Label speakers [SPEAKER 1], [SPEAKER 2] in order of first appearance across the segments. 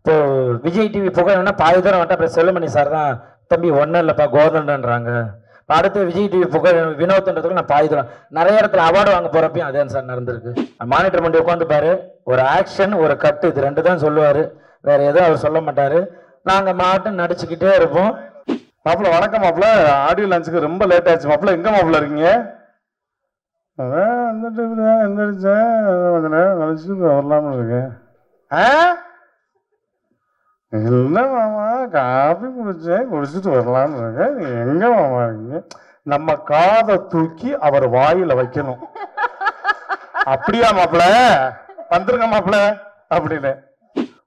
[SPEAKER 1] இப்போ விஜய் டிவி புகழ்னா பாதி தூரம் வந்துட்டு அப்புறம் செல்லுமணி சார் தான் தம்பி ஒன்றும் இல்லைப்பா கோதண்டன்றாங்க. அடுத்து விஜய் டிவி புகழ் வினோத்ன்றதுக்கு நான் பாதி தூரம் நிறைய இடத்துல அவார்டு வாங்க போறப்பையும் அதே சார் நடந்திருக்கு. மானிட்டர் பண்ணி உட்காந்துப்பாரு, ஒரு ஆக்ஷன் ஒரு கட்டு இது ரெண்டு தான் சொல்லுவாரு, வேற எதுவும் அவர் சொல்ல மாட்டாரு. நாங்க மாட்டும் நடிச்சுக்கிட்டே இருப்போம்.
[SPEAKER 2] மாப்பிள்ள வணக்கம் மாப்பிள்ள, ஆடியோ லான்ச்சுக்கு ரொம்ப லேட் ஆயிடுச்சு மாப்பிள்ள, எங்க மாப்பிள்ள இருக்கீங்க? வரலாம இருக்கேன். என்ன மாமா காஃபி குடிச்சிட்டு வரலான்னு இருக்கேன், நீங்க எங்க மாமா இருக்கீங்க? நம்ம காதை தூக்கி அவர் வாயில வைக்கணும். அப்படியா மாப்பிள்ள, வந்துருங்க மாப்பிள்ள அப்படின்னு.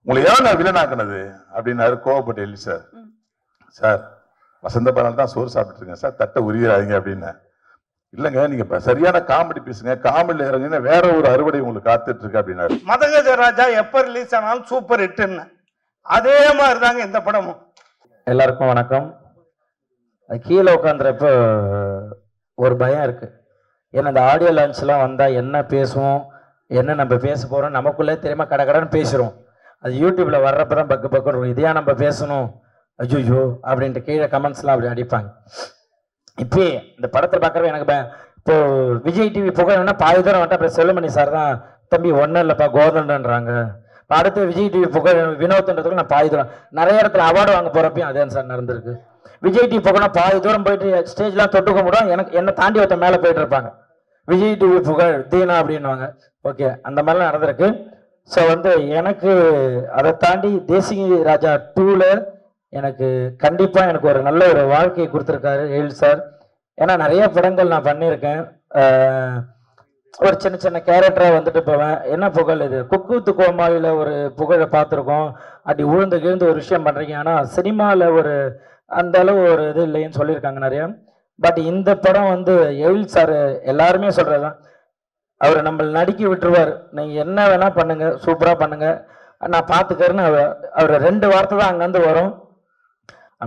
[SPEAKER 3] உங்களை ஏன் நான் வில்லனாக்குனது அப்படின்னாரு கோவப்பட்டு எழுதி. சார் சார் வசந்த பாரால் தான் சோறு சாப்பிட்டு இருக்கேன் சார், தட்டை உரியாதீங்க அப்படின்னு. இல்லைங்க நீங்க சரியான காமெடி பேசுங்க, காமெடியில் இறங்குங்க, வேற ஒரு அறுவடை உங்களுக்கு காத்துட்டு இருக்கு அப்படின்னாரு.
[SPEAKER 2] மதகஜ ராஜா எப்ப ரிலீஸ் ஆனாலும் சூப்பர் ஹிட்னு, அதே மாதிரி தாங்க இந்த படமும்.
[SPEAKER 1] எல்லாருக்கும் வணக்கம். கீழே உட்காந்துறப்ப ஒரு பயம் இருக்கு. ஏன்னா இந்த ஆடியோ லான்ச்லாம் வந்தா என்ன பேசுவோம், என்ன நம்ம பேச போறோம் நமக்குள்ளே தெரியாம கடகடன்னு பேசுறோம். அது யூடியூப்ல வர்றப்பதான் பக்கு பக்கம் இதையா நம்ம பேசணும் ஐயோ அப்படின்ட்டு கீழே கமெண்ட்ஸ்லாம் அப்படி அடிப்பாங்க. இப்போ இந்த படத்தை பார்க்கறப்ப எனக்கு இப்போ விஜய் டிவி புகழ்னா பாதி தூரம் வந்துட்டு அப்புறம் செல்லுமணி சார் தான் தம்பி ஒன்றும் இல்லைப்பா கோதண்டன்றாங்க. அடுத்து விஜய் டிவி புகழ் வினோத்ன்றதுக்கு நான் பாதி தூரம் நிறைய இடத்துல அவார்டு வாங்க போறப்பையும் அதே சார் நடந்திருக்கு. விஜய் டிவி புகழ்னா பாதி தூரம் போயிட்டு ஸ்டேஜ்லாம் தொட்டு கும்பிடும், எனக்கு என்னை தாண்டி ஒருத்த மேலே போயிட்டு இருப்பாங்க, விஜய் டிவி புகழ் தீனா அப்படின்வாங்க. ஓகே, அந்த மாதிரிலாம் நடந்திருக்கு. ஸோ எனக்கு அதை தாண்டி தேசிய ராஜா 2ல எனக்கு கண்டிப்பாக எனக்கு ஒரு நல்ல ஒரு வாழ்க்கையை கொடுத்துருக்காரு எழில் சார். ஏன்னா நிறைய படங்கள் நான் பண்ணியிருக்கேன், ஒரு சின்ன சின்ன கேரக்டராக வந்துட்டு போவேன். என்ன புகழ் இது, குக்கு வித்து கோமாளியில் ஒரு புகழை பார்த்துருக்கோம், அப்படி உழுந்து கிழ்ந்து ஒரு விஷயம் பண்ணுறீங்க. ஆனால் சினிமாவில் ஒரு அந்த அளவு ஒரு இது இல்லைன்னு சொல்லியிருக்காங்க நிறையா. பட் இந்த படம் எழில் சார் எல்லாருமே சொல்கிறது தான், அவரை நம்ம நடிக்க விட்டுருவார், நீங்கள் என்ன வேணால் பண்ணுங்க, சூப்பராக பண்ணுங்க, நான் பார்த்துக்கறேன்னு அவர் 2 வார்த்தை தான் அங்கேருந்து வரும்.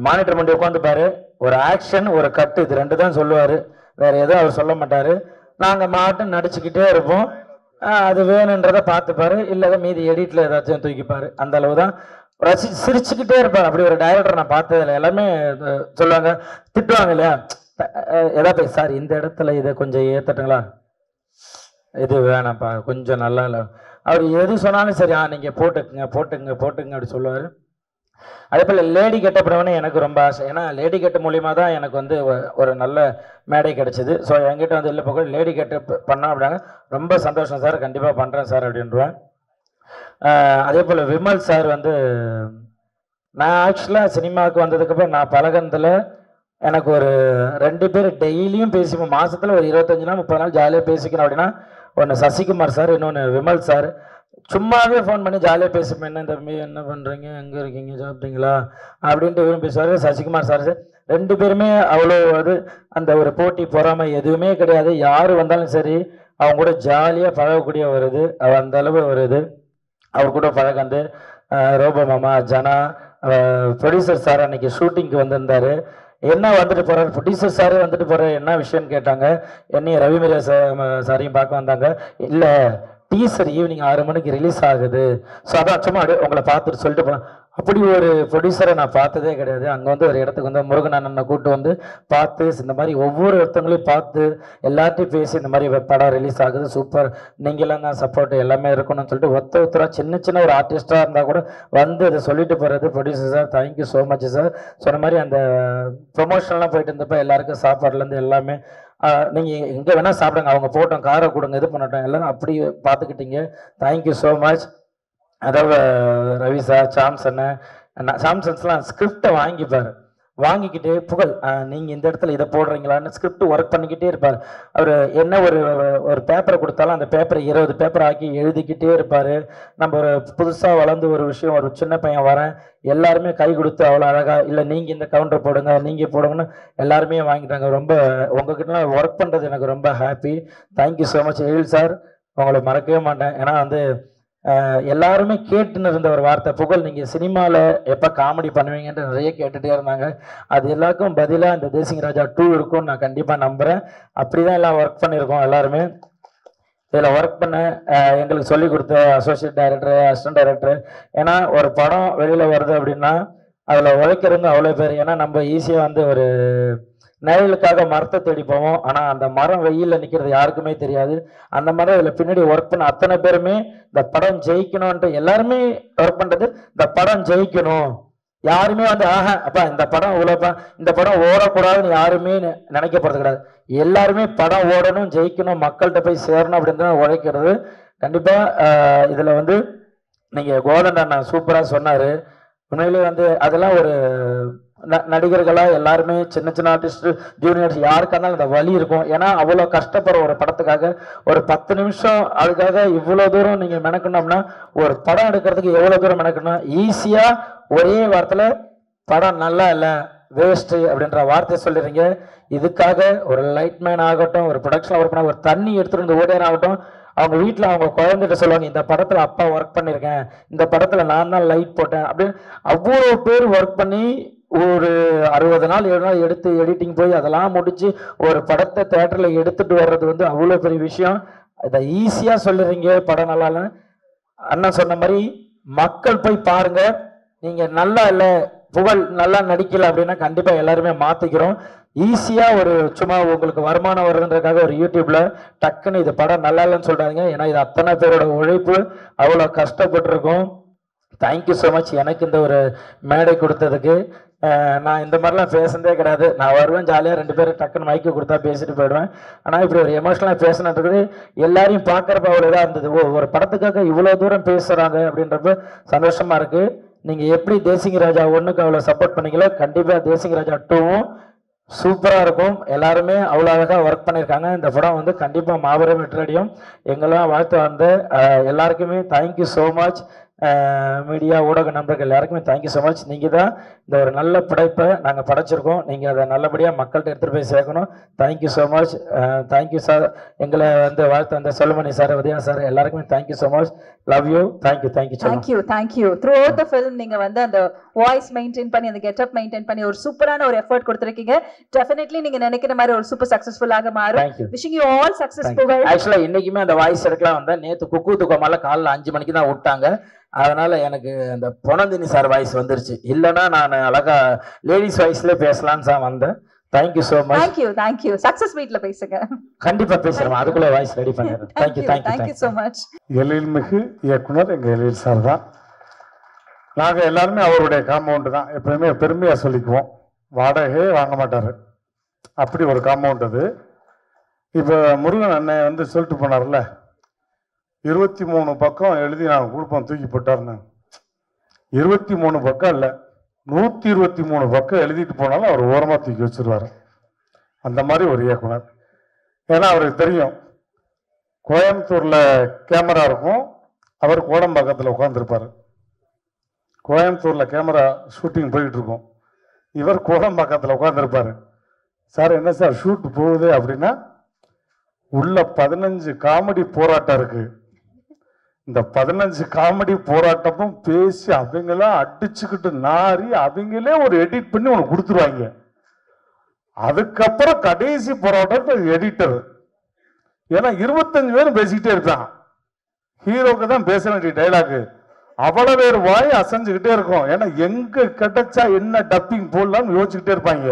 [SPEAKER 1] மானிட்டர் பண்ணி உட்காந்துப்பாரு, ஒரு ஆக்ஷன் ஒரு கட்டு இது ரெண்டு தான் சொல்லுவார், வேற எதுவும் அவர் சொல்ல மாட்டார். நாங்கள் மாட்டும் நடிச்சுக்கிட்டே இருப்போம், அது வேணுன்றதை பார்த்துப்பாரு, இல்லை மீதி எடிட்டில் ஏதாச்சும் தூக்கிப்பார். அந்த அளவு தான் சிரிச்சுக்கிட்டே இருப்பார். அப்படி ஒரு டைரக்டர் நான் பார்த்ததில்ல. எல்லாமே சொல்லுவாங்க, திட்டுவாங்க இல்லையா, ஏதாவது சார் இந்த இடத்துல இதை கொஞ்சம் ஏற்றட்டுங்களா, இது வேணாம்ப்பா கொஞ்சம் நல்லா இல்லை, அவர் எது சொன்னாலும் சரி நீங்கள் போட்டுக்குங்க போட்டுக்குங்க போட்டுக்குங்க அப்படி சொல்லுவார். அதே போல் லேடி கெட்டப்படவனே எனக்கு ரொம்ப ஆசை. ஏன்னா லேடி கெட்ட மூலியமாக தான் எனக்கு ஒரு நல்ல மேடை கிடைச்சிது. ஸோ என்கிட்ட இல்லை போக லேடி கெட்ட பண்ணோம் அப்படின்னாங்க, ரொம்ப சந்தோஷம் சார், கண்டிப்பாக பண்ணுறேன் சார் அப்படின்றேன். அதே போல் விமல் சார் நான் ஆக்சுவலாக சினிமாவுக்கு வந்ததுக்கப்புறம் நான் பழகினதில் எனக்கு ஒரு 2 பேர் டெய்லியும் பேசிப்போம், மாதத்தில் ஒரு 25 நாள் 30 நாள் ஜாலியாக பேசிக்கணும் அப்படின்னா, ஒன்று சசிகுமார் சார், இன்னொன்று விமல் சார். சும்மாவே ஃபோன் பண்ணி ஜாலியாக பேசிப்பேன், என்ன தம்பி என்ன பண்ணுறீங்க, எங்கே இருக்கீங்க, சாப்பிட்டீங்களா அப்படின்ட்டு இவரும் பேசுவார். சசிகுமார் சார் 2 பேருமே அவ்வளோ அந்த ஒரு போட்டி பொறாமை எதுவுமே கிடையாது. யார் வந்தாலும் சரி அவங்க கூட ஜாலியாக பழகக்கூடிய வருது, அந்த அளவு வருது. அவர் கூட பழகந்து ரோபோ மாமா ஜனா ப்ரொடியூசர் சார் அன்னைக்கு ஷூட்டிங்க்கு வந்திருந்தார். என்ன வந்துட்டு போகிறார் ப்ரொடியூசர் சாரே வந்துட்டு போகிறார், என்ன விஷயம்னு கேட்டாங்க. என்னையும் ரவிமரியா சாரையும் பார்க்க வந்தாங்க. இல்லை டீசர் ஈவினிங் 6 மணிக்கு ரிலீஸ் ஆகுது, ஸோ அதான் சும்மா உங்களை பார்த்துட்டு சொல்லிட்டு போனேன். அப்படி ஒரு ப்ரொடியூசரை நான் பார்த்ததே கிடையாது. அங்கே ஒரு இடத்துக்கு முருகன் அண்ணனை கூப்பிட்டு பார்த்து இந்த மாதிரி ஒவ்வொரு இடத்துங்களையும் பார்த்து எல்லார்ட்டையும் பேசி இந்த மாதிரி படம் ரிலீஸ் ஆகுது, சூப்பர், நீங்களாம் தான் சப்போர்ட் எல்லாமே இருக்கணும்னு சொல்லிட்டு ஒருத்தராக சின்ன ஒரு ஆர்டிஸ்டாக இருந்தால் கூட அதை சொல்லிட்டு போகிறது. Producer sir thank you so much sir. சொன்ன மாதிரி அந்த ப்ரொமோஷன்லாம் போயிட்டு இருந்தப்போ எல்லாருக்கும் சாப்பாடுலேருந்து எல்லாமே நீங்கள் எங்கே வேணால் சாப்பிடுங்க, அவங்க போட்டோம் காரை கொடுங்க இது பண்ணட்டும் எல்லாம் அப்படி பார்த்துக்கிட்டீங்க, தேங்க்யூ ஸோ மச். அதாவது ரவி சார் சாம்சன்ஸ்லாம் ஸ்கிரிப்டை வாங்கிக்கிட்டே புகழ் நீங்கள் இந்த இடத்துல இதை போடுறீங்களான்னு ஸ்கிரிப்ட் ஒர்க் பண்ணிக்கிட்டே இருப்பார். அவர் என்ன ஒரு பேப்பரை கொடுத்தாலும் அந்த பேப்பரை 20 பேப்பர் ஆக்கி எழுதிக்கிட்டே இருப்பார். நம்ம ஒரு புதுசாக வளர்ந்து ஒரு விஷயம் ஒரு சின்ன பையன் வரேன், எல்லாருமே கை கொடுத்து அவ்வளோ அழகாக இல்லை நீங்கள் இந்த கவுண்டர் போடுங்க நீங்கள் போடுங்கன்னு எல்லாருமே வாங்கிட்டாங்க. ரொம்ப உங்ககிட்டலாம் ஒர்க் பண்ணுறது எனக்கு ரொம்ப ஹாப்பி, தேங்க்யூ ஸோ மச் எழில் சார், உங்களை மறக்கவே மாட்டேன். ஏன்னா எல்லாருமே கேட்டுன்னு இருந்த ஒரு வார்த்தை, புகழ் நீங்கள் சினிமாவில் எப்போ காமெடி பண்ணுவீங்கன்ட்டு நிறைய கேட்டுகிட்டே இருந்தாங்க. அது எல்லாருக்கும் பதிலாக இந்த தேசிங்க ராஜா 2 இருக்கும்னு நான் கண்டிப்பாக நம்புகிறேன். அப்படி தான் எல்லாம் ஒர்க் பண்ணியிருக்கோம் எல்லாருமே. இதில் ஒர்க் பண்ண எங்களுக்கு சொல்லிக் கொடுத்த அசோசியேட் டைரக்டர், அசிஸ்டன்ட் டைரக்டர். ஏன்னா ஒரு படம் வெளியில் வருது அப்படின்னா அதில் உழைக்கிறவங்க அவ்வளோ பேர். ஏன்னா நம்ம ஈஸியாக வந்து ஒரு நிழலுக்காக மரத்தை தேடி போவோம், ஆனால் அந்த மரம் வெயிலில் நிற்கிறது யாருக்குமே தெரியாது. அந்த மாதிரி இதில் பின்னாடி ஒர்க் பண்ண அத்தனை பேருமே இந்த படம் ஜெயிக்கணும்ன்ட்டு எல்லாருமே ஒர்க் பண்ணுறது. இந்த படம் ஜெயிக்கணும், யாருமே வந்து அப்பா இந்த படம் இவ்வளோப்பா, இந்த படம் ஓடக்கூடாதுன்னு யாருமே நினைக்க போகிறது கிடையாது. எல்லாருமே படம் ஓடணும், ஜெயிக்கணும், மக்கள்கிட்ட போய் சேரணும் அப்படின்னு தான் உழைக்கிறது. கண்டிப்பாக இதில் வந்து நீங்கள் கோதண்ட அண்ணா சூப்பராக சொன்னார். உண்மையிலே வந்து அதெல்லாம் ஒரு நடிகர்களாக எல்லாருமே சின்ன சின்ன ஆர்டிஸ்ட், ஜூனியர்ஸ் யாருக்கா இருந்தாலும் அந்த வலி இருக்கும். ஏன்னா அவ்வளோ கஷ்டப்படுற ஒரு படத்துக்காக ஒரு 10 நிமிஷம் அதுக்காக இவ்வளோ தூரம் நீங்கள் மெனக்கணும்னா, ஒரு படம் எடுக்கிறதுக்கு எவ்வளோ தூரம் மெனக்கணும். ஈஸியாக ஒரே வாரத்தில் படம் நல்லா இல்லை, வேஸ்ட்டு அப்படின்ற வார்த்தை சொல்லிடுறீங்க. இதுக்காக ஒரு லைட்மேன் ஆகட்டும், ஒரு ப்ரொடக்ஷன் ஒர்க் பண்ண, ஒரு தண்ணி எடுத்துகிட்டு வந்து ஓடியர் ஆகட்டும், அவங்க வீட்டில் அவங்க குழந்தைகிட்ட சொல்லுவாங்க, இந்த படத்தில் அப்பா ஒர்க் பண்ணியிருக்கேன், இந்த படத்தில் நான் தான் லைட் போட்டேன் அப்படின்னு. அவ்வளோ பேர் ஒர்க் பண்ணி ஒரு 60 நாள் 7 நாள் எடுத்து எடிட்டிங் போய் அதெல்லாம் முடிச்சு ஒரு படத்தை தேட்டரில் எடுத்துட்டு வர்றது வந்து அவ்வளோ பெரிய விஷயம். இதை ஈஸியாக சொல்லுறீங்க படம் நல்லா இல்லைன்னு. அண்ணன் சொன்ன மாதிரி மக்கள் போய் பாருங்க. நீங்கள் நல்லா இல்லை, புகழ் நல்லா நடிக்கல அப்படின்னா கண்டிப்பாக எல்லாருமே மாற்றிக்கிறோம். ஈஸியாக ஒரு சும்மா உங்களுக்கு வருமானம் வருதுன்றதுக்காக ஒரு யூடியூப்ல டக்குன்னு இது படம் நல்லா இல்லைன்னு சொல்றாங்க. ஏன்னா இது அத்தனை பேரோட உழைப்பு, அவ்வளோ கஷ்டப்பட்டிருக்கோம். தேங்க்யூ ஸோ மச் எனக்கு இந்த ஒரு மேடை கொடுத்ததுக்கு. நான் இந்த மாதிரிலாம் பேசுனதே கிடையாது. நான் வருவேன் ஜாலியாக 2 பேரும் டக்குன்னு மைக்கு கொடுத்தா பேசிட்டு போயிடுவேன். ஆனால் இப்படி ஒரு எமோஷனலாக பேசினது எல்லாரையும் பார்க்குறப்ப அவ்வளோ இதாக இருந்தது. ஒரு படத்துக்காக இவ்வளோ தூரம் பேசுகிறாங்க அப்படின்றப்ப சந்தோஷமாக இருக்குது. நீங்கள் எப்படி தேசிங்க ராஜா 1க்கு அவ்வளோ சப்போர்ட் பண்ணீங்களோ, கண்டிப்பாக தேசிங்க ராஜா 2வும் சூப்பராக இருக்கும். எல்லாருமே அவ்வளோ அழகாக ஒர்க் பண்ணியிருக்காங்க. இந்த படம் வந்து கண்டிப்பாக மாபெரும் வெற்றியடையும். எங்கெல்லாம் வாழ்த்து வந்த எல்லாருக்குமே தேங்க்யூ ஸோ மச். மீடியா ஊடக நண்பர்கள் எல்லாருக்குமே தேங்க்யூ ஸோ மச். நீங்கள் தான் இந்த ஒரு நல்ல படைப்பை நாங்கள் படைச்சிருக்கோம். நீங்கள் அதை நல்லபடியாக மக்கள்கிட்ட எடுத்துகிட்டு போய் சேர்க்கணும். Thank you so much. Thank you sir. எங்களை வந்து வாழ்த்து வந்த செல்வமணி சார், உதயா சார் எல்லாருக்குமே thank you so much. Love you. Thank you thank you
[SPEAKER 4] thank you. Through out the film நீங்கள் வந்து அந்த வாய்ஸ் மெயின்டைன் பண்ணி, அந்த கெட்டப் மெயின்டைன் பண்ணி ஒரு சூப்பரான ஒரு எஃபர்ட் கொடுத்துருக்கீங்க. டெஃபினெட்லி நீங்கள் நினைக்கிற மாதிரி ஒரு சூப்பர் சக்ஸஸ்ஃபுல்லாக மாறும். Wishing you all success.
[SPEAKER 1] ஆக்சுவலாக இன்னைக்குமே அந்த வாய்ஸ் எடுக்கலாம் வந்தேன். நேற்று குக்கு துக்கமால காலைல 5 மணிக்கு தான் விட்டாங்க. அதனால எனக்கு அந்த பொனந்தினி சார் வாய்ஸ் வந்துருச்சு. இல்லைன்னா நான் அழகா லேடிஸ் வாய்ஸ்ல பேசலான்னு தான் வந்தேன். Thank you so much.
[SPEAKER 4] Thank you. Success மீட்ல பேசுங்க.
[SPEAKER 1] கண்டிப்பா பேசுறேன். அதுக்குள்ள வாய்ஸ் ரெடி பண்ணிடுறேன்.
[SPEAKER 4] Thank you so much.
[SPEAKER 2] எழில்மிகு இயக்குனர் எங்க எழில் சார் தான். நாங்க எல்லாருமே அவருடைய காம்பவுண்டு தான் எப்பவுமே பெருமையா சொல்லிக்குவோம். வாடகையே வாங்க மாட்டாரு, அப்படி ஒரு காம்பவுண்ட் அது. இப்போ முருகன் அண்ணன் வந்து சொல்லிட்டு போனார்ல, 23 பக்கம் எழுதி நாங்கள் கொடுப்போம் தூக்கி போட்டார்னு. 23 பக்கம் இல்லை, 123 பக்கம் எழுதிட்டு போனாலும் அவர் ஓரமாக தூக்கி வச்சிருவார். அந்த மாதிரி ஒரு இயக்குனர். ஏன்னா அவருக்கு தெரியும் கோயம்புத்தூரில் கேமரா இருக்கும், அவர் கோடம்பாக்கத்தில் உட்காந்துருப்பார். கோயம்புத்தூரில் கேமரா ஷூட்டிங் போயிட்டு இருக்கும், இவர் கோடம்பாக்கத்தில் உட்காந்துருப்பார். சார் என்ன சார் ஷூட் போகுது அப்படின்னா, உள்ள 15 காமெடி போராட்டம் இருக்கு. இந்த 15 காமெடி போராட்டமும் பேசி அவங்களாம் அடிச்சுக்கிட்டு நாரி அவங்களே ஒரு எடிட் பண்ணி உனக்கு கொடுத்துருவாங்க. அதுக்கப்புறம் கடைசி போராட்டம் எடிட்டர். ஏன்னா 25 பேரும் பேசிக்கிட்டே இருப்பான். ஹீரோக்கு தான் பேச வேண்டிய டைலாக் அவ்வளவு பேர் வாய் அசைஞ்சுக்கிட்டே இருக்கும். ஏன்னா எங்க கிடைச்சா என்ன டப்பிங் போடலாம்னு யோசிச்சுக்கிட்டே இருப்பாங்க.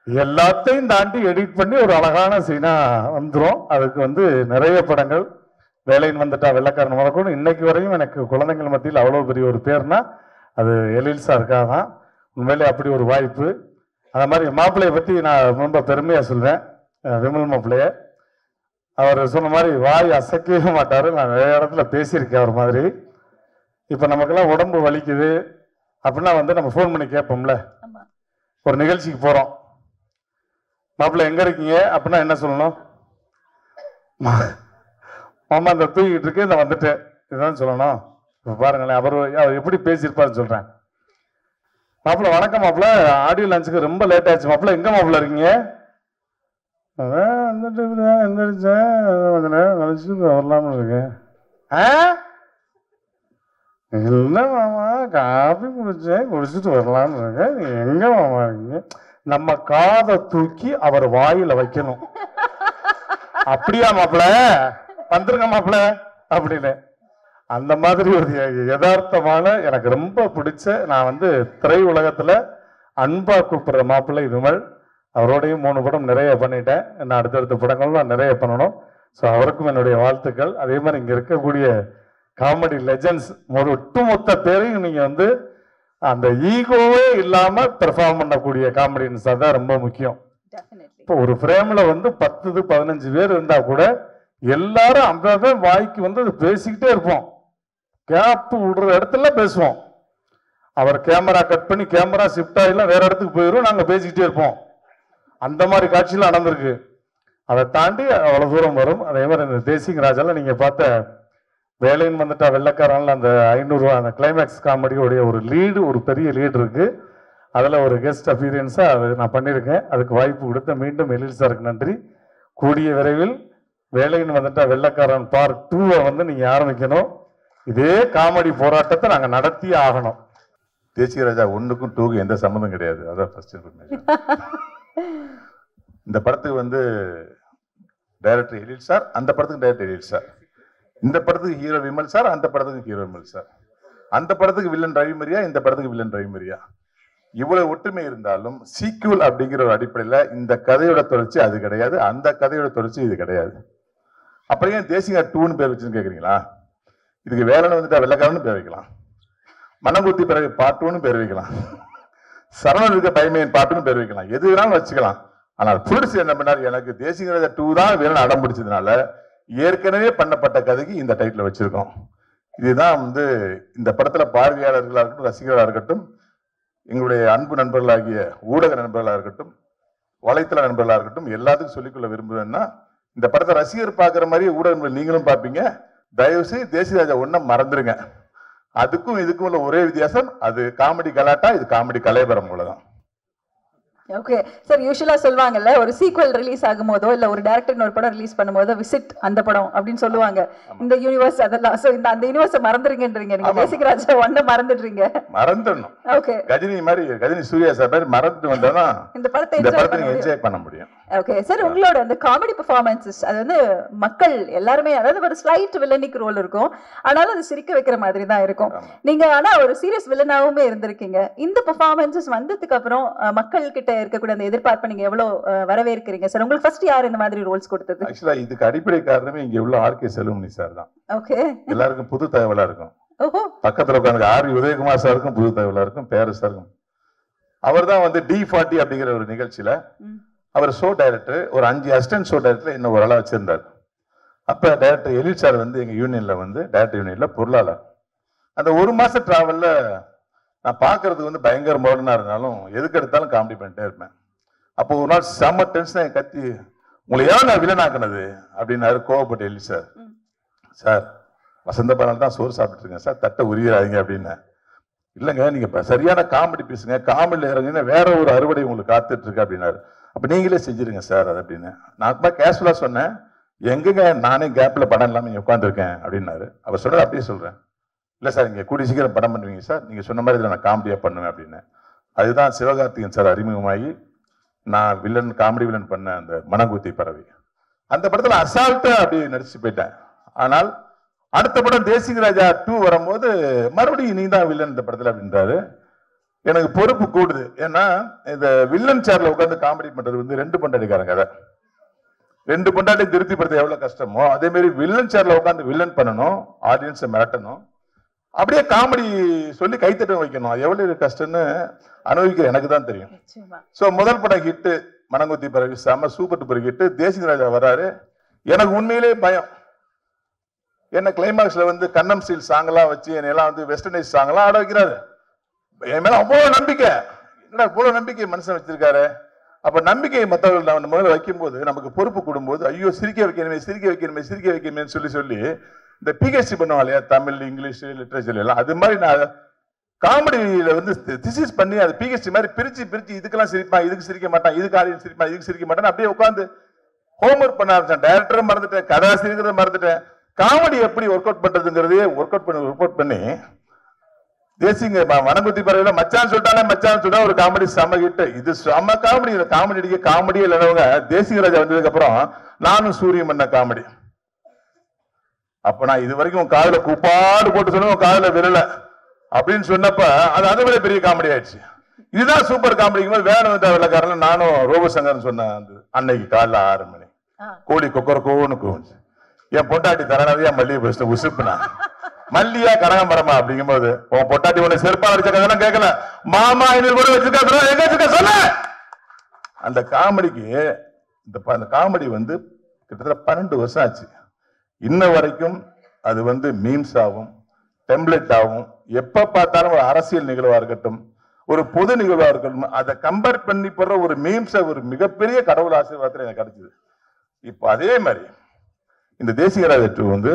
[SPEAKER 2] எல்லாத்தையும் தாண்டி எடிட் பண்ணி ஒரு அழகான சீனா வந்துடும். அதுக்கு வந்து நிறைய படங்கள் வேலைன்னு வந்துட்டா வெள்ளக்காரன் முதற்கொண்டு இன்னைக்கு வரையும் எனக்கு குழந்தைகள் மத்தியில் அவ்வளோ பெரிய ஒரு பேர்னா அது எழில் சாருக்காக தான். உண்மையிலே அப்படி ஒரு வாய்ப்பு. அது மாதிரி மாப்பிள்ளையை பற்றி நான் ரொம்ப பெருமையாக சொல்வேன். விமல் மாப்பிள்ளைய அவர் சொன்ன மாதிரி வாய் அசைக்கவே மாட்டார். நான் நிறைய இடத்துல பேசியிருக்கேன் அவர் மாதிரி. இப்போ நமக்கெல்லாம் உடம்பு வலிக்குது அப்படின்னா வந்து நம்ம ஃபோன் பண்ணி கேட்போம்ல, ஒரு நிகழ்ச்சிக்கு போகிறோம், மாப்பிள்ளை எங்கே இருக்கீங்க அப்படின்னா என்ன சொல்லணும்? மாமா அந்த தூக்கிட்டு இருக்கு, இந்த வந்துட்டேன், இதுதான் சொல்லணும். இப்போ பாருங்களேன் அவர் எப்படி பேசியிருப்பாருன்னு சொல்கிறேன். மாப்பிள்ளை வணக்கம் மாப்பிள்ளை, ஆடியோ லஞ்சுக்கு ரொம்ப லேட் ஆச்சு மாப்பிள்ளை, எங்கே மாப்பிள்ளை இருக்கீங்க? அதான் வந்துட்டு எந்திரிச்சேன், கொஞ்சம் நேரம் கழிச்சு வரலாம்னு இருக்கேன். இல்லை மாமா காஃபி குடிச்சிட்டு வரலாம்னு இருக்கேன். நீ எங்கே மாமா இருக்கீங்க? நம்ம காதை தூக்கி அவர் வாயில வைக்கணும். அப்படியா மாப்பிள்ள வந்துருங்க மாப்பிள்ள அப்படின்னு. அந்த மாதிரி ஒரு யதார்த்தமான எனக்கு ரொம்ப பிடிச்ச, நான் வந்து திரை உலகத்துல அன்பா கூப்பிடுற மாப்பிள்ளை விமல். அவரோடையும் 3 படம் நிறைய பண்ணிட்டேன். நான் அடுத்தடுத்த படங்கள்லாம் நிறைய பண்ணணும். ஸோ அவருக்கும் என்னுடைய வாழ்த்துக்கள். அதே மாதிரி இங்க இருக்கக்கூடிய காமெடி லெஜண்ட்ஸ் ஒட்டுமொத்த பேரையும் நீங்க வந்து அந்த ஈகோவே இல்லாம பெர்ஃபார்ம் பண்ணக்கூடிய காமெடியன்ஸ் தான் ரொம்ப முக்கியம். இப்போ ஒரு ஃப்ரேம்ல வந்து 10-15 பேர் இருந்தா கூட எல்லாரும் அந்த வாய்க்கு வந்து பேசிக்கிட்டே இருப்போம். கேப் விடுற இடத்துல பேசுவோம். அவர் கேமரா கட் பண்ணி கேமரா ஷிஃப்ட் ஆகிலாம் வேற இடத்துக்கு போயிடும், நாங்க பேசிக்கிட்டே இருப்போம். அந்த மாதிரி காட்சியெல்லாம் நடந்திருக்கு. அதை தாண்டி அவ்வளவு தூரம் வரும். அதே மாதிரி இந்த தேசிங் ராஜால நீங்க பார்த்த வேலைன்னு வந்துட்டா வெள்ளக்காரன்ல அந்த 500 ரூபா அந்த கிளைமேக்ஸ் காமெடியோடைய ஒரு லீடு, ஒரு பெரிய லீடு இருக்கு. அதுல ஒரு கெஸ்ட் அப்பியரன்ஸா அது நான் பண்ணியிருக்கேன். அதுக்கு வாய்ப்பு கொடுத்த மீண்டும் எழில் சாருக்கு நன்றி. கூடிய விரைவில் வேலைன்னு வந்துட்டா வெள்ளக்காரன் பார்ட் 2 வந்து நீங்க ஆரம்பிக்கணும். இதே காமெடி போராட்டத்தை நாங்க நடத்தி ஆகணும்.
[SPEAKER 3] தேசிய ராஜா 1க்கும் 2க்கும் எந்த சம்மந்தம் கிடையாது. அதான் ஃபர்ஸ்ட் இன்ஃபர்மேஷன். இந்த படத்துக்கு வந்து டைரக்டர் எழில் சார், அந்த படத்துக்கு டைரக்டர் எழில் சார். இந்த படத்துக்கு ஹீரோ விமல் சார், அந்த படத்துக்கு ஹீரோ விமல் சார். அந்த படத்துக்கு வில்லன் ரவிமரியா, இந்த படத்துக்கு வில்லன் ரவிமரியா. இவ்வளவு ஒற்றுமை இருந்தாலும் சீக்வல் அப்படிங்கிற ஒரு அடிப்படையில இந்த கதையோட தொடர்ச்சி அது கிடையாது, அந்த கதையோட தொடர்ச்சி இது கிடையாது. அப்புறம் ஏன் தேசிங்கா 2ன்னு பேர் வச்சுன்னு கேக்குறீங்களா? இதுக்கு வேலைன்னு வந்துட்டா வெள்ளக்காரன்னு பேர் வைக்கலாம், மனங்குத்தி பிறகு பார்ட் 2ன்னு பேர் வைக்கலாம், சரவணன் இருக்க பயமையின் பார்ட்டுன்னு பேர் வைக்கலாம், எது வேணாலும் வச்சுக்கலாம். ஆனால் புரட்சி என்ன பண்ணார், எனக்கு தேசிங்கராஜா 2 தான் வேணும்னு அடம் பிடிச்சதுனால ஏற்கனவே பண்ணப்பட்ட கதைக்கு இந்த டைட்டில் வச்சிருக்கோம். இதுதான் வந்து இந்த படத்துல பார்வையாளர்களாக இருக்கட்டும், ரசிகர்களாக இருக்கட்டும், எங்களுடைய அன்பு நண்பர்களாகிய ஊடக நண்பர்களாக இருக்கட்டும், வலைத்தள நண்பர்களாக இருக்கட்டும், எல்லாத்துக்கும் சொல்லிக்கொள்ள விரும்புவேன்னா, இந்த படத்தை ரசிகர் பார்க்குற மாதிரி ஊடக நண்பர்கள் நீங்களும் பார்ப்பீங்க. தயவு செய்து தேசியராஜா 1 மறந்துருங்க. அதுக்கும் இதுக்கும் உள்ள ஒரே வித்தியாசம், அது காமெடி கலாட்டா, இது காமெடி கலைபரம் போலதான்.
[SPEAKER 4] ஓகே சார், யூஷுவலா சொல்லுவாங்கல்ல, ஒரு சீக்வல் ரிலீஸ் ஆகும்போதோ இல்ல ஒரு டைரக்டர் ஒரு படம் ரிலீஸ் பண்ணும்போதோ விசிட் அந்த படம் அப்படின்னு சொல்லுவாங்க. இந்த யூனிவர்ஸ் அதெல்லாம், சோ இந்த அந்த யூனிவர்ஸை மறந்துருங்கன்றீங்க நீங்க. தேசிக் ராஜா 1 மறந்துடுறீங்க. மறந்துடணும். ஓகே, கஜினி மாதிரி, கஜினி சூர்யா சார் மாதிரி மறந்துட்டு வந்தா இந்த படத்தை என்ஜாய் பண்ண முடியும். ஓகே சார், உங்களோட அந்த காமெடி பெர்ஃபார்மன்சஸ் அது வந்து மக்கள் எல்லாருமே, அதாவது ஒரு ஸ்லைட் வில்லனிக் ரோல் இருக்கும், ஆனாலும் அது சிரிக்க வைக்கிற மாதிரி தான் இருக்கும். நீங்க ஆனா ஒரு சீரியஸ் வில்லனாவுமே இருந்திருக்கீங்க. இந்த பெர்ஃபார்மன்சஸ் வந்ததுக்கு அப்புறம் மக்கள் கிட்ட இருக்கக்கூடிய அந்த எதிர்பார்ப்பை நீங்க எவ்வளவு வரவேற்கிறீங்க சார்? உங்களுக்கு ஃபர்ஸ்ட் யார் இந்த மாதிரி ரோல்ஸ் கொடுத்தது? ஆக்சுவலா இதுக்கு அடிப்படை காரணமே இங்க உள்ள ஆர்கே செல்வமணி சார் தான். ஓகே, எல்லாருக்கும் புது தகவலா இருக்கும். பக்கத்துல உட்காந்து ஆர் உதயகுமார் சாருக்கும் புது தகவலா இருக்கும், பேரு சாருக்கும். அவர் தான் வந்து D40 அப்படிங்கிற ஒரு நிகழ்ச்சியில அவர் ஷோ டைரக்டர், ஒரு 5 அசிஸ்டன்ட் ஷோ டைரக்டர் இன்னும் ஒரு ஆளா வச்சிருந்தார். அப்ப டைரக்டர் எழில் சார் வந்து எங்க யூனியன்ல வந்து டைரக்டர் யூனியன்ல பொருளாளர். அந்த 1 மாச டிராவல்ல நான் பாக்குறதுக்கு வந்து பயங்கர மாடர்னா இருந்தாலும் எதுக்கு எடுத்தாலும் காமெடி பண்ணிட்டே இருப்பேன். அப்போ ஒரு நாள் செம்ம டென்ஷன் கத்தி, உங்களை ஏன் நான் வில்லனாக்குனது அப்படின்னாரு கோவப்பட்டு எழில் சார். சார் வசந்த பாலால் தான் சோறு சாப்பிட்டு இருக்கேன் சார், தட்டை உரியாதீங்க அப்படின்னு. இல்லைங்க நீங்க சரியான காமெடி பேசுங்க, காமெடியில் இறங்குங்க, வேற ஒரு அறுவடை உங்களுக்கு காத்துட்டு இருக்கு அப்படின்னாரு. அப்ப நீங்களே செஞ்சிருங்க சார் அது அப்படின்னு. நான் கேஷுவலா சொன்னேன், எங்கங்க நானே கேப்ல படம் இல்லாம இங்க உட்காந்துருக்கேன் அப்படின்னாரு. அவர் சொல்றாரு, அப்படியே சொல்றேன், இல்ல சார் இங்க கூடி சீக்கிரம் படம் பண்ணுவீங்க சார், நீங்க சொன்ன மாதிரி நான் காமெடியா பண்ணுவேன் அப்படின்னு. அதுதான் சிவகார்த்திகேயன் சார் அறிமுகமாகி நான் வில்லன், காமெடி வில்லன் பண்ண அந்த மனங்குத்தி பறவை. அந்த படத்துல அசால்ட்டா அப்படி நடிச்சு போயிட்டேன். ஆனால் அடுத்த படம் தேசிங் ராஜா 2 வரும்போது மறுபடியும் நீ தான் வில்லன் இந்த படத்துல அப்படின்றாரு. எனக்கு பொறுப்பு கூடுது. ஏன்னா இந்த வில்லன் சேர்ல உட்காந்து காமெடி பண்றது வந்து 2 பொண்டாட்டிக்காரங்க கதை. 2 பொண்டாட்டி திருப்திப்படுத்த எவ்வளவு கஷ்டமோ அதே மாதிரி வில்லன் சேர்ல உட்காந்து வில்லன் பண்ணணும், ஆடியன்ஸை மிரட்டணும், அப்படியே காமெடி சொல்லி கைத்தட்ட வைக்கணும். அது எவ்வளவு கஷ்டம்னு அனுபவிக்கிற எனக்கு தான் தெரியும். சோ முதல் படம் ஹிட்டு மனங்குத்தி பறவை, செம சூப்பர் டூப்பர் ஹிட்டு. தேசிங் ராஜா வராரு, எனக்கு உண்மையிலேயே பயம். என்ன கிளைமாக்ஸ்ல வந்து கண்ணம் ஸ்டீல் சாங்கெல்லாம் வச்சு என்னெல்லாம் வந்து வெஸ்டர்னைஸ் சாங்கெல்லாம் ஆட வைக்கிறாரு. என் மேல அவ்வளவு நம்பிக்கை, என்னடா இவ்வளவு நம்பிக்கை மனுஷன் வச்சிருக்காரு. அப்ப நம்பிக்கையை மற்றவர்கள் நம்ம முதல்ல வைக்கும் போது நமக்கு பொறுப்பு கூடும்போது, ஐயோ சிரிக்க வைக்கணுமே சிரிக்க வைக்கணுமே சிரிக்க வைக்கணுமே சொல்லி இந்த பிஹெச்டி பண்ணுவாங்க இல்லையா, தமிழ், இங்கிலீஷ், லிட்டரேச்சர் எல்லாம், அது மாதிரி நான் காமெடியில வந்து திசிஸ் பண்ணி அது பிஹெச்டி மாதிரி பிரிச்சு இதுக்கெல்லாம் சிரிப்பான், இதுக்கு சிரிக்க மாட்டான், இதுக்கு ஆடியன்ஸ் சிரிப்பான், இதுக்கு சிரிக்க மாட்டான், அப்படியே உட்காந்து ஹோம்ஒர்க் பண்ண ஆரம்பிச்சேன். டைரக்டரும் மறந்துட்டேன், கதாசிரியரை மறந்துட்டேன், காமெடி எப்படி ஒர்க் அவுட் பண்றதுங்கிறதே ஒர்க் அவுட் பண்ணி தேசிங்க மனங்குத்தி பறவையில மச்சான் சொல்லிட்டாலே மச்சான் சொல்லிட்டா ஒரு காமெடி செம ஹிட். இது செம காமெடி. காமெடி அடிக்க காமெடியே இல்லைனவங்க தேசிங்க ராஜா வந்ததுக்கு அப்புறம் நானும் சூரியன் பண்ண காமெடி.
[SPEAKER 3] அப்ப நான் இது வரைக்கும் உன் காதுல கூப்பாடு போட்டு சொன்ன உன் காதுல விரல அப்படின்னு சொன்னப்ப அது அதை விட பெரிய காமெடி ஆயிடுச்சு. இதுதான் சூப்பர் காமெடிக்கும் போது வேற வந்து வெள்ளக்காரன் நானும் ரோபசங்கர் சொன்னேன். அந்த அன்னைக்கு காலைல 6 மணி கோழி கொக்கரக்கோன்னு கூச்சு. என் பொட்டாட்டி தரணவியா மல்லிகை பேசிட்டு உசுப்புனா மல்லியா கனகாம்பரமா அப்படிங்கும் போது உன் பொட்டாட்டி உன்னை செருப்பா வச்சிருக்கதெல்லாம் கேட்கல. மாமா 500 கூட வச்சிருக்கா எங்க வச்சிருக்க சொல்ல. அந்த காமெடிக்கு அந்த காமெடி வந்து கிட்டத்தட்ட 12 வருஷம் ஆச்சு. இன்ன வரைக்கும் அது வந்து மீம்ஸ் ஆகும், டெம்ப்ளேட் ஆகும். எப்ப பார்த்தாலும் ஒரு அரசியல் நிகழ்வா இருக்கட்டும், ஒரு பொது நிகழ்வா இருக்கட்டும், அதை கம்பேர் பண்ணி போடுற ஒரு மீம்ஸை ஒரு மிகப்பெரிய கடவுள் ஆசீர்வாதத்தில் எனக்கு கிடைச்சது. இப்போ அதே மாதிரி இந்த தேசிய ராஜா 2 வந்து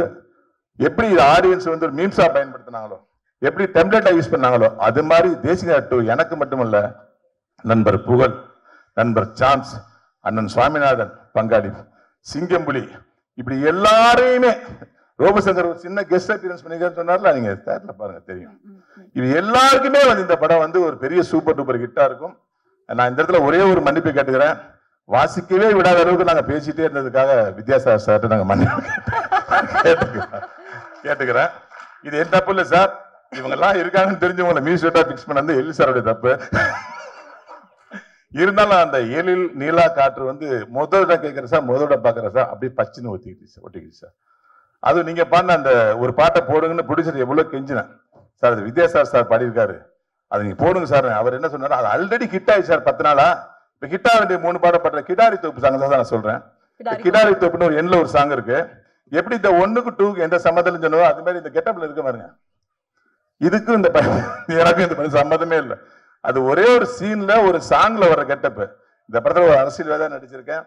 [SPEAKER 3] எப்படி ஆடியன்ஸ் வந்து ஒரு மீம்ஸா பயன்படுத்தினாங்களோ, எப்படி டெம்ப்ளேட்டா யூஸ் பண்ணாங்களோ, அது மாதிரி தேசிய ராஜா 2 எனக்கு மட்டுமல்ல, நண்பர் புகழ், நண்பர் சான்ஸ், அண்ணன் சுவாமிநாதன் பங்காளி, சிங்கம்புலி, இப்படி எல்லாரையுமே ரோபசங்கர் ஒரு சின்ன கெஸ்ட் அப்பியரன்ஸ் பண்ணிக்கிறேன்னு சொன்னார்ல, நீங்க தேட்டர்ல பாருங்க தெரியும். இது எல்லாருக்குமே வந்து இந்த படம் வந்து ஒரு பெரிய சூப்பர் டூப்பர் ஹிட்டா இருக்கும். நான் இந்த இடத்துல ஒரே ஒரு மன்னிப்பு கேட்டுக்கிறேன். வாசிக்கவே விடாத அளவுக்கு நாங்க பேசிட்டே இருந்ததுக்காக வித்யாசாகர் சார்ட்ட நாங்க மன்னிப்பு கேட்டுக்கிறேன். இது என் தப்பு இல்ல சார், இவங்க எல்லாம் இருக்காங்கன்னு தெரிஞ்சவங்களை மியூசியட்டா பிக்ஸ் பண்ணது எல்லி சாரோட தப்பு. இருந்தாலும் அந்த எழில் நீலா காற்று வந்து முதல்ல கேட்கிற சார், முதல்ல பாக்குற சார், அப்படியே பச்சுன்னு ஒட்டிக்கிச்சு சார். அது நீங்க பாடின அந்த ஒரு பாட்டை போடுங்கன்னு ப்ரொடியூசர் எவ்வளவு கெஞ்சினேன் சார், அது வித்யாசாகர் சார் பாடியிருக்காரு, அதை நீங்க போடுங்க சார். அவர் என்ன சொன்னாரு, அது ஆல்ரெடி ஹிட் ஆயிடுச்சு சார் 10 நாளா. இப்ப ஹிட் ஆக வேண்டிய 3 பாடப்பட்ட கிடாரி தோப்பு சாங் தான் நான் சொல்றேன். கிடாரி தோப்புன்னு ஒரு எண்ணில் ஒரு சாங் இருக்கு. எப்படி இந்த 1க்கு 2க்கு எந்த சம்மதம் சொன்னதோ அது மாதிரி இந்த கெட்டப்ல இருக்க பாருங்க. இதுக்கும் இந்த எனக்கும் இந்த சம்மதமே இல்லை. அது ஒரே ஒரு சீன்ல ஒரு சாங்ல வர கெட்டப். இந்த படத்துல ஒரு அரசியல்வாதியா நடிச்சிருக்கேன்.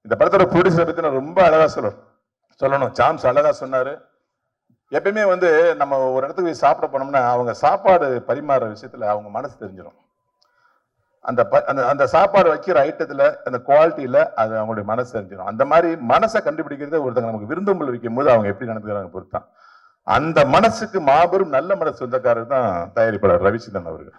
[SPEAKER 3] இந்த படத்தோட ப்ரொடியூசரை பத்தி நான் ரொம்ப அழகா சொல்லணும். சாம்ஸ் அழகா சொன்னாரு. எப்பயுமே வந்து நம்ம ஒரு இடத்துக்கு போய் சாப்பிட போனோம்னா அவங்க சாப்பாடு பரிமாற விஷயத்துல அவங்க மனசு தெரிஞ்சிடும். அந்த சாப்பாடு வைக்கிற ஐட்டத்துல அந்த குவாலிட்டியில அது அவங்களுடைய மனசு தெரிஞ்சிடும். அந்த மாதிரி மனசை கண்டுபிடிக்கிறது ஒருத்தங்க நமக்கு விருந்தோம்பல் வைக்கும் போது அவங்க எப்படி நடந்துக்கிறாங்க பொறுத்தான். அந்த மனசுக்கு மாபெரும் நல்ல மனசு சொந்தக்காரர் தான் தயாரிப்பாளர் ரவிச்சந்திரன் அவர்கள்.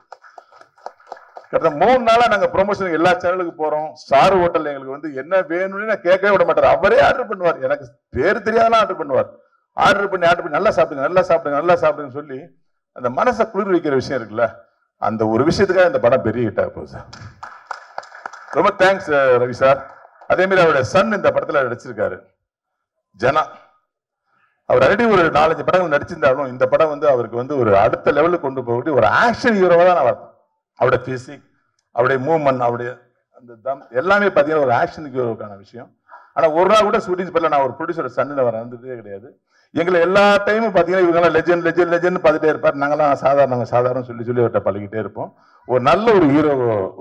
[SPEAKER 3] கடந்த 3 நாளா நாங்க ப்ரொமோஷன் எல்லா சேனலுக்கு போறோம். ஸ்டார் ஹோட்டல் எங்களுக்கு வந்து என்ன வேணும்னு நான் கேட்கவே விட மாட்டார். அவரே ஆர்டர் பண்ணுவார். எனக்கு பேர் தெரியாதெல்லாம் ஆர்டர் பண்ணுவார். ஆர்டர் பண்ணி நல்லா சாப்பிடுங்க சொல்லி அந்த மனசை குளிர் வைக்கிற விஷயம் இருக்குல்ல, அந்த ஒரு விஷயத்துக்காக இந்த படம் பெரிய ஹிட் ஆக போகுது சார். ரொம்ப தேங்க்ஸ் ரவி சார். அதே மாதிரி அவருடைய சன் இந்த படத்துல நடிச்சிருக்காரு, ஜனா. அவர் ஆல்ரெடி ஒரு 4-5 படங்கள் நடிச்சிருந்தாலும் இந்த படம் வந்து அவருக்கு வந்து ஒரு அடுத்த லெவலுக்கு கொண்டு போகக்கூடிய ஒரு ஆக்ஷன் ஹீரோவா தான் நான் பார்த்தேன். அவருடைய பிசிக், அவருடைய மூவ்மெண்ட், அவருடைய அந்த தம் எல்லாமே பார்த்தீங்கன்னா ஒரு ஆக்ஷன் ஹீரோவுக்கான விஷயம். ஆனா ஒரு நாள் கூட ஷூட்டிங் பண்ணல. நான் ஒரு ப்ரொடியூசர் சன்னில் வந்ததே கிடையாது. எங்களை எல்லா டைமும் பார்த்தீங்கன்னா இவங்கெல்லாம் லெஜெண்ட் பார்த்துட்டே இருப்பார். நாங்களாம் சாதாரண சொல்லி அவர்கிட்ட பழகிட்டே இருப்போம். ஒரு நல்ல ஒரு ஹீரோ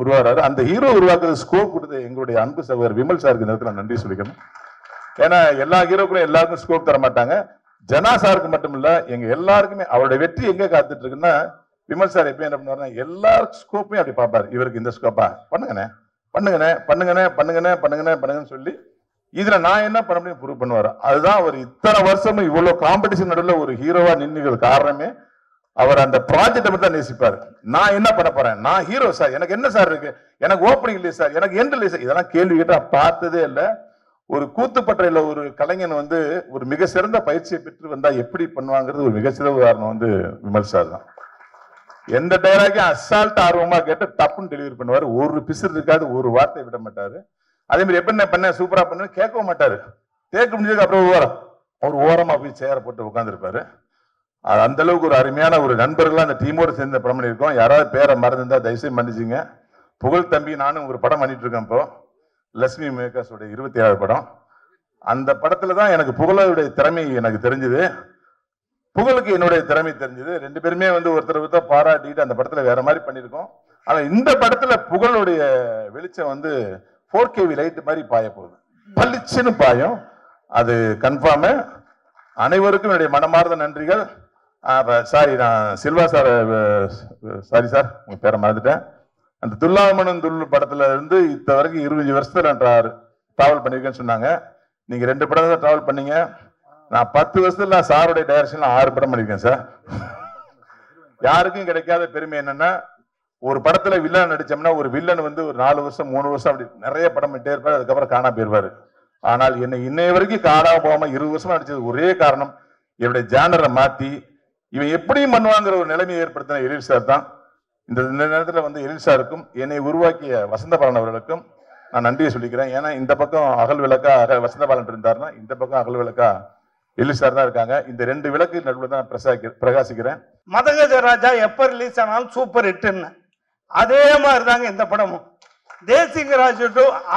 [SPEAKER 3] உருவாடுறாரு. அந்த ஹீரோ உருவாக்குறது ஸ்கோப் கொடுத்து எங்களுடைய அன்பு சகோதரர் விமல் சாருக்கு இந்த இடத்துல நன்றி சொல்லிக்கணும். ஏன்னா எல்லா ஹீரோக்களும் எல்லாருக்கும் ஸ்கோப் தர மாட்டாங்க. ஜனா சாருக்கு மட்டும் இல்ல, எங்க எல்லாருக்குமே அவருடைய வெற்றி எங்க காத்துட்டு இருக்குன்னா, விமல் சார் எப்ப என்ன பண்ணுவாருன்னா எல்லா ஸ்கோப்பையும் அப்படி பார்ப்பாரு. இவருக்கு இந்த ஸ்கோப்பா பண்ணுங்கன்னு சொல்லி இதுல நான் என்ன பண்ண முடியும் ப்ரூவ் பண்ணுவாரு. அதுதான் அவர் இத்தனை வருஷமும் இவ்வளவு காம்படிஷன் நடுவில் ஒரு ஹீரோவா நின்னுக்கிறது காரணமே அவர் அந்த ப்ராஜெக்டை மட்டும் தான் நேசிப்பாரு. நான் என்ன பண்ண போறேன், நான் ஹீரோ சார், எனக்கு என்ன சார் இருக்கு, எனக்கு ஓப்பனிங் இல்லையே சார், எனக்கு எண்ட் இல்லையே சார், இதெல்லாம் கேள்வி கேட்டா பார்த்ததே இல்லை. ஒரு கூத்துப்பட்டையில ஒரு கலைஞன் வந்து ஒரு மிக சிறந்த பயிற்சியை பெற்று வந்தா எப்படி பண்ணுவாங்கிறது ஒரு மிகச்சிறந்த உதாரணம் வந்து விமல் சார் தான். எந்த டைலாக்கையும் அசால்ட் ஆர்வமா கேட்டு டப்புன்னு டெலிவரி பண்ணுவாரு. ஒரு பிசுறு இருக்காது, ஒரு வார்த்தை விட மாட்டாரு. அதே மாதிரி எப்படி பண்ண சூப்பரா பண்ணு கேட்கவும் மாட்டாரு. கேட்க முடிஞ்சதுக்கு அப்புறம் அவர் ஓரமா போய் சேர போட்டு உட்காந்துருப்பாரு. அந்த அளவுக்கு ஒரு அருமையான ஒரு நண்பர்களா அந்த டீமோடு சேர்ந்த படம் பண்ணியிருக்கோம். யாராவது பேரை மறந்துருந்தா தயவுசெய்து மன்னிச்சுங்க. புகழ் தம்பி நானும் ஒரு படம் பண்ணிட்டு இருக்கேன் இப்போ, லட்சுமி மேக்கர்ஸோட 27வது படம். அந்த படத்துல தான் எனக்கு புகழுடைய திறமை எனக்கு தெரிஞ்சது, புகழுக்கு என்னுடைய திறமை தெரிஞ்சது. 2 பேருமே வந்து ஒருத்தர் பாராட்டிட்டு அந்த படத்துல வேற மாதிரி பண்ணியிருக்கோம். ஆனா இந்த படத்துல புகழுடைய வெளிச்சம் வந்து 4K லைட் மாதிரி பாய போகுது, பளிச்சுன்னு பாயும். அது கன்ஃபார்ம். அனைவருக்கும் என்னுடைய மனமார்ந்த நன்றிகள். சாரி, நான் சில்வா சார், சாரி சார் உங்க பேரை மறந்துட்டேன். அந்த துல்லாமனும் துல்லு படத்துல இருந்து இத்த வரைக்கும் 25 வருஷத்துல நான் டிராவல் பண்ணிருக்கேன்னு சொன்னாங்க. நீங்க 2 படம் தான் டிராவல் பண்ணீங்க. நான் 10 வருஷத்துல நான் சாருடைய டைரக்ஷன்ல 6 படம் பண்ணிருக்கேன் சார். யாருக்கும் கிடைக்காத பெருமை என்னன்னா, ஒரு படத்துல வில்லன் நடிச்சோம்னா ஒரு வில்லன் வந்து ஒரு 4 வருஷம் 3 வருஷம் அப்படி நிறைய படம் பண்ணிட்டே இருப்பாரு, அதுக்கப்புறம் காணா போயிருவாரு. ஆனால் என்னை இன்னைய வரைக்கும் காணாம போகாம 20 வருஷமா நடிச்சது ஒரே காரணம், என்னுடைய ஜானரை மாத்தி இவன் எப்படியும் பண்ணுவாங்கிற ஒரு நிலைமையை ஏற்படுத்தின எழில் சார் தான். இந்த நேரத்தில் வந்து எழில் சாருக்கும் என்னை உருவாக்கிய வசந்தபாலன் அவர்களுக்கும் நான் நன்றியை சொல்லிக்கிறேன். ஏன்னா இந்த பக்கம் அகல் விளக்கா வசந்தபாலன் இருந்தாருன்னா இந்த பக்கம் அகல் விளக்கா எழில் சார் தான் இருக்காங்க. இந்த 2 விளக்கு நடுவில் தான் பிரகாசிக்கிறேன்.
[SPEAKER 5] மதகஜ ராஜா எப்ப ரிலீஸ் ஆனாலும் சூப்பர் ஹிட்னு அதே மாதிரி தாங்க இந்த படமும். தேசிங்கராஜ்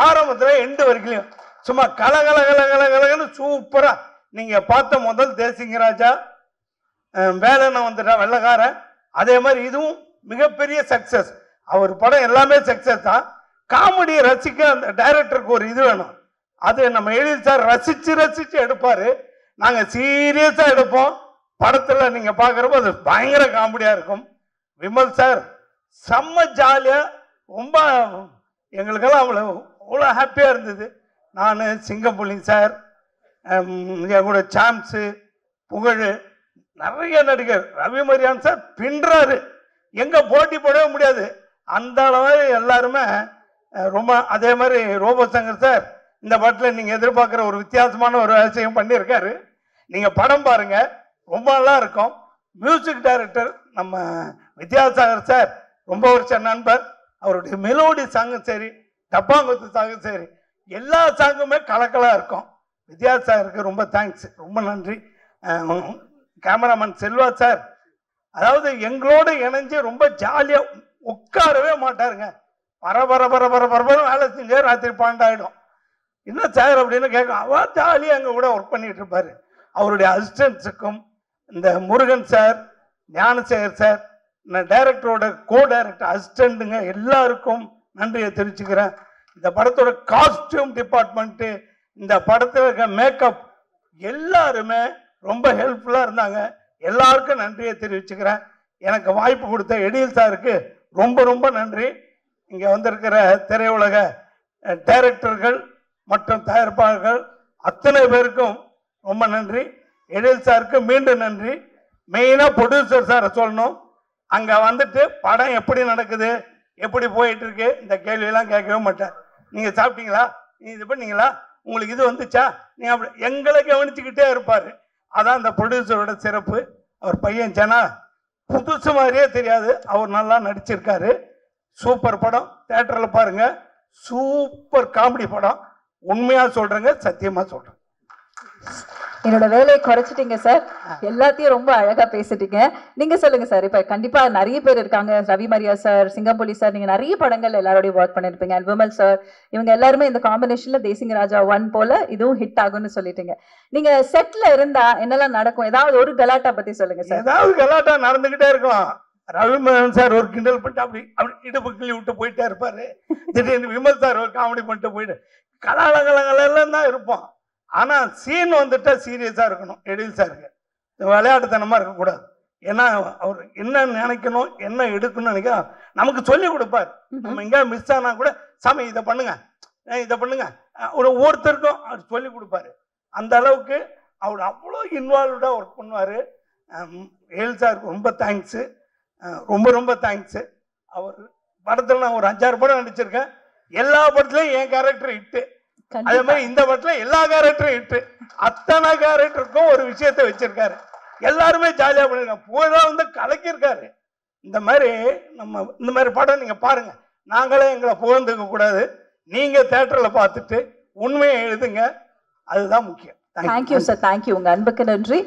[SPEAKER 5] ஆரம்பத்துல எண்டு வரைக்கும் சும்மா கலகலகலகலகலன்னு சூப்பரா. நீங்க பார்த்த முதல் தேசிங்கராஜா, வேலைன்னு வந்துட்டா வெள்ளக்காரன், அதே மாதிரி இதுவும் மிகப்பெரிய சக்சஸ். அவர் படம் எல்லாமே சக்சஸ் தான். காமெடியை ரசிக்க அந்த டைரக்டருக்கு ஒரு இது வேணும். அது நம்ம எழில் சார் ரசிச்சு ரசிச்சு எடுப்பாரு. நாங்க சீரியஸா எடுப்போம். படத்துல நீங்க பாக்குறப்ப அது பயங்கர காமெடியா இருக்கும். விமல் சார் செம்ம ஜாலியா, ரொம்ப எங்களுக்கெல்லாம் அவ்வளோ ஹாப்பியா இருந்தது. நான் சிங்கம்புலி சார், என் கூட சாம்ஸு, புகழ், நிறைய நடிகர், ரவி மரியான் சார் பின்றாரு. எங்க போட்டி போடவே முடியாது அந்த அளவு எல்லாருமே ரொம்ப. அதே மாதிரி ரோபோ சங்கர் சார் இந்த படத்தில் நீங்க எதிர்பார்க்குற ஒரு வித்தியாசமான ஒரு விஷயம் பண்ணியிருக்காரு. நீங்க படம் பாருங்க, ரொம்ப நல்லா இருக்கும். மியூசிக் டைரக்டர் நம்ம வித்யாசாகர் சார் ரொம்ப வருஷ நண்பர். அவருடைய மெலோடி சாங்கும் சரி, டப்பாங்குத்து சாங்கும் சரி, எல்லா சாங்குமே கலக்கலா இருக்கும். வித்யாசாகருக்கு ரொம்ப தேங்க்ஸ், ரொம்ப நன்றி. கேமராமேன் செல்வா சார், அதாவது எங்களோட இணைஞ்சு ரொம்ப ஜாலியா உட்காரவே மாட்டாருங்க. பரபர வேலை செஞ்சு ராத்திரி 12 ஆயிடும். என்ன சார் அப்படின்னு கேட்க, அவர் ஜாலியா எங்க கூட ஒர்க் பண்ணிட்டு இருப்பாரு. அவருடைய அசிஸ்டன்ஸுக்கும், இந்த முருகன் சார், ஞானசேகர் சார், டைரக்டரோட கோ டைரக்டர் அசிஸ்டன்ட்டுங்க எல்லாருக்கும் நன்றியை தெரிவிச்சுக்கிறேன். இந்த படத்தோட காஸ்டியூம் டிபார்ட்மெண்ட்டு, இந்த படத்தில் இருக்க மேக்கப் எல்லாருமே ரொம்ப ஹெல்ப்ஃபுல்லாக இருந்தாங்க. எல்லாருக்கும் நன்றியை தெரிவிச்சுக்கிறேன். எனக்கு வாய்ப்பு கொடுத்த எழில் சாருக்கு ரொம்ப ரொம்ப நன்றி. இங்கே வந்திருக்கிற திரையுலக டைரக்டர்கள் மற்றும் தயாரிப்பாளர்கள் அத்தனை பேருக்கும் ரொம்ப நன்றி. எழில் சாருக்கு மீண்டும் நன்றி. மெயினாக ப்ரொடியூசர் சாரை சொல்லணும். அங்கே வந்துட்டு படம் எப்படி நடக்குது, எப்படி போயிட்டு இருக்கு, இந்த கேள்வியெல்லாம் கேட்கவே மாட்டேன். நீங்கள் சாப்பிட்டீங்களா, நீ இது பண்ணீங்களா, உங்களுக்கு இது வந்துச்சா, நீங்கள் அப்படி எங்களை கவனிச்சுக்கிட்டே இருப்பார். அதான் இந்த ப்ரொடியூசரோட சிறப்பு. அவர் பையன் ஜனா புதுசு மாதிரியே தெரியாது, அவர் நல்லா நடிச்சிருக்காரு. சூப்பர் படம், தியேட்டரில் பாருங்க. சூப்பர் காமெடி படம். உண்மையாக சொல்கிறேங்க, சத்தியமாக சொல்கிறேன்.
[SPEAKER 4] என்னோட வேலையை குறைச்சிட்டீங்க சார், எல்லாத்தையும் ரொம்ப அழகா பேசிட்டீங்க. நீங்க சொல்லுங்க சார். இப்ப கண்டிப்பா நிறைய பேர் இருக்காங்க, ரவி மரியா சார், சிங்கம்புலி சார், நீங்க நிறைய படங்கள் எல்லாரோடையும் ஒர்க் பண்ணிருப்பீங்க. அண்ட் விமல் சார், இவங்க எல்லாருமே இந்த காம்பினேஷன்ல தேசிங்க ராஜா 1 போல இதுவும் ஹிட் ஆகும்னு சொல்லிட்டீங்க. நீங்க செட்ல இருந்தா என்னெல்லாம் நடக்கும்? ஏதாவது ஒரு கலாட்டா பத்தி சொல்லுங்க சார்.
[SPEAKER 5] ஏதாவது கலாட்டா நடந்துகிட்டே இருக்கும். ரவிமோகன் சார் ஒரு கிண்டல் பண்ணிட்டு அப்படி இடுப்பு கிள்ளி விட்டு போயிட்டே இருப்பாரு. திடீர்னு விமல் சார் ஒரு காமெடி பண்ணிட்டு போயிட்டு கலாலங்கலங்கள்லாம் தான் இருப்போம். ஆனா சீன் வந்துட்டா சீரியஸா இருக்கணும். எழில் சாருக்கு விளையாட்டுத்தனமா இருக்கக்கூடாது. ஏன்னா அவர் என்ன நினைக்கணும், என்ன எடுக்கணும்னு நினைக்க நமக்கு சொல்லி கொடுப்பார். நம்ம எங்க மிஸ் ஆனா கூட, சாமி இதை பண்ணுங்க, இதை பண்ணுங்க, ஒவ்வொருத்தருக்கும் அவர் சொல்லி கொடுப்பாரு. அந்த அளவுக்கு அவர் அவ்வளோ இன்வால்வ்டா ஒர்க் பண்ணுவாரு. எழில் சாருக்கு ரொம்ப தேங்க்ஸு, ரொம்ப ரொம்ப தேங்க்ஸு. அவர் படத்தில் நான் ஒரு 5-6 படம் நடிச்சிருக்கேன். எல்லா படத்துலையும் என் கேரக்டர் இட்டு, அதே மாதிரி இந்த படத்துல எல்லா கேரக்டரும் இட்டு, அத்தனை கேரக்டருக்கும் ஒரு விஷயத்தை வச்சிருக்காரு. எல்லாருமே ஜாலியா பண்ணிருக்காங்க. பூரா வந்து கலக்கியிருக்காரு. இந்த மாதிரி படம் நீங்க பாருங்க. நாங்களே எங்களை புகழ்ந்துக்க கூடாது. நீங்க தியேட்டர்ல பார்த்துட்டு உண்மையை எழுதுங்க, அதுதான் முக்கியம்.
[SPEAKER 4] Thank you sir, thank you. உங்க அன்புக்கு நன்றி.